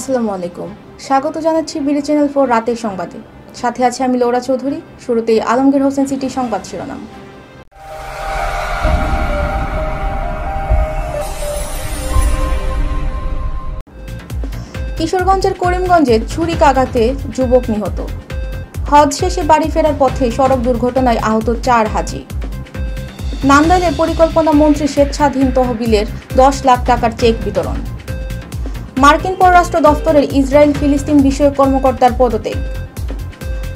আসসালামু আলাইকুম। স্বাগত জানাচ্ছি বিডি চ্যানেল 4 রাতের সংবাদে। সাথে আছে আমি লৌরা চৌধুরী। শুরুতেই আলমগীর হোসেন সিটি সংবাদ শিরোনাম। কিশোরগঞ্জের করিমগঞ্জে ছুরিকাঘাতে যুবক নিহত। হজ শেষে বাড়ি ফেরার পথে সড়ক দুর্ঘটনায় আহত 4 হাজি। নান্দাইলে পরিকল্পনা মন্ত্রী স্বেচ্ছাধীন তহবিলের 10 লাখ টাকার চেক বিতরণ। মার্কিন পররাষ্ট্র দফতরের ইসরায়েল ফিলিস্তিন বিষয়ক কর্মকর্তার পদত্যাগ।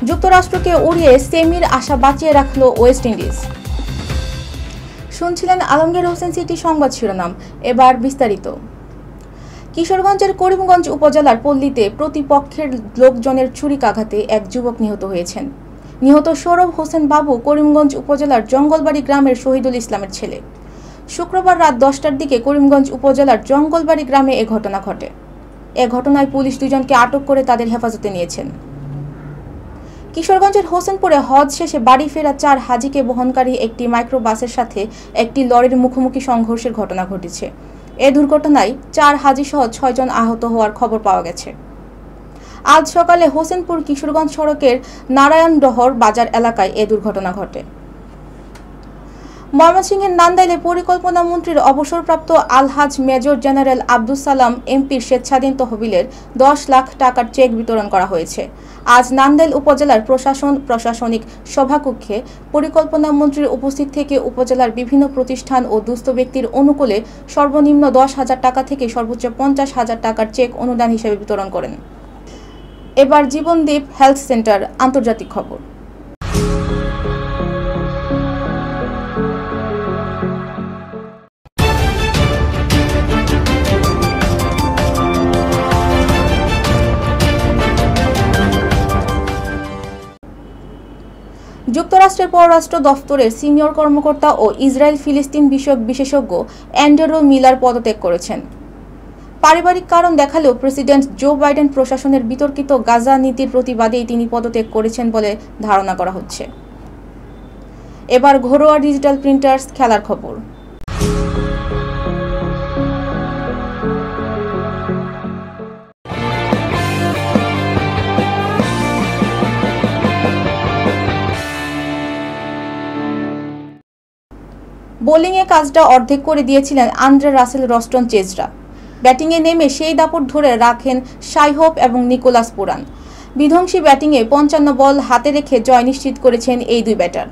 যুক্তরাষ্ট্রকে উড়িয়ে সেমির আশা বাঁচিয়ে রাখল ওয়েস্ট ইন্ডিজ। শুনছিলেন আলমগীর হোসেন সিটি সংবাদ শিরোনাম। এবার বিস্তারিত। কিশোরগঞ্জের করিমগঞ্জ উপজেলার পল্লীতে প্রতিপক্ষের লোকজনের ছুরিকাঘাতে এক যুবক নিহত হয়েছেন। নিহত সৌরভ হোসেন বাবু করিমগঞ্জ উপজেলার জঙ্গলবাড়ি গ্রামের শহীদুল ইসলামের ছেলে। শুক্রবার রাত 10টার দিকে করিমগঞ্জ উপজেলার জঙ্গলবাড়ি গ্রামে এ ঘটনা ঘটে। এ ঘটনায় পুলিশ 2 জনকে আটক করে তাদের হেফাজতে নিয়েছেন। কিশোরগঞ্জের হোসেনপুরে হজ শেষে বাড়ি ফেরা 4 হাজিকে বহনকারী একটি মাইক্রোবাসের সাথে একটি লরির মুখোমুখি সংঘর্ষের ঘটনা ঘটেছে। এ দুর্ঘটনায় 4 হাজি সহ 6 জন আহত হওয়ার খবর পাওয়া গেছে। আজ সকালে হোসেনপুর কিশোরগঞ্জ সড়কের নারায়ণডহর বাজার এলাকায় এ দুর্ঘটনা ঘটে। ময়মনসিংহের নান্দাইলে পরিকল্পনা মন্ত্রীর অবসরপ্রাপ্ত আলহাজ মেজর জেনারেল আব্দুস সালাম এমপির স্বেচ্ছাধীন তহবিলের 10 লাখ টাকার চেক বিতরণ করা হয়েছে। আজ নান্দাইল উপজেলার প্রশাসনিক সভাকক্ষে পরিকল্পনা মন্ত্রীর উপস্থিত থেকে উপজেলার বিভিন্ন প্রতিষ্ঠান ও দুস্থ ব্যক্তির অনুকূলে সর্বনিম্ন 10,000 টাকা থেকে সর্বোচ্চ 50,000 টাকার চেক অনুদান হিসেবে বিতরণ করেন। এবার জীবনদীপ হেলথ সেন্টার আন্তর্জাতিক খবর। যুক্তরাষ্ট্রের পররাষ্ট্র দফতরের সিনিয়র কর্মকর্তা ও ইসরায়েল ফিলিস্তিন বিষয়ক বিশেষজ্ঞ অ্যান্ড্রু মিলার পদত্যাগ করেছেন। পারিবারিক কারণ দেখালেও প্রেসিডেন্ট জো বাইডেন প্রশাসনের বিতর্কিত গাজা নীতির প্রতিবাদেই তিনি পদত্যাগ করেছেন বলে ধারণা করা হচ্ছে। এবার ঘরোয়া ডিজিটাল প্রিন্টার্স খেলার খবর। বোলিংয়ে কাজটা অর্ধেক করে দিয়েছিলেন আন্দ্রে রাসেল রস্টন চেজরা। ব্যাটিংয়ে নেমে সেই দাপট ধরে রাখেন শাই হোপ এবং নিকোলাস পুরান। বিধ্বংসী ব্যাটিংয়ে 55 বল হাতে রেখে জয় নিশ্চিত করেছেন এই 2 ব্যাটার।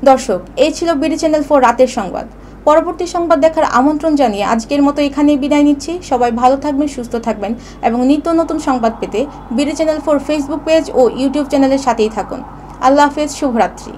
দর্শক, এই ছিল বিডি চ্যানেল 4 রাতের সংবাদ। পরবর্তী সংবাদ দেখার আমন্ত্রণ জানিয়ে আজকের মতো এখানেই বিদায় নিচ্ছি। সবাই ভালো থাকবেন, সুস্থ থাকবেন এবং নিত্য নতুন সংবাদ পেতে বিডি চ্যানেল 4 ফেসবুক পেজ ও ইউটিউব চ্যানেলের সাথেই থাকুন। আল্লাহ হাফেজ, শুভরাত্রি।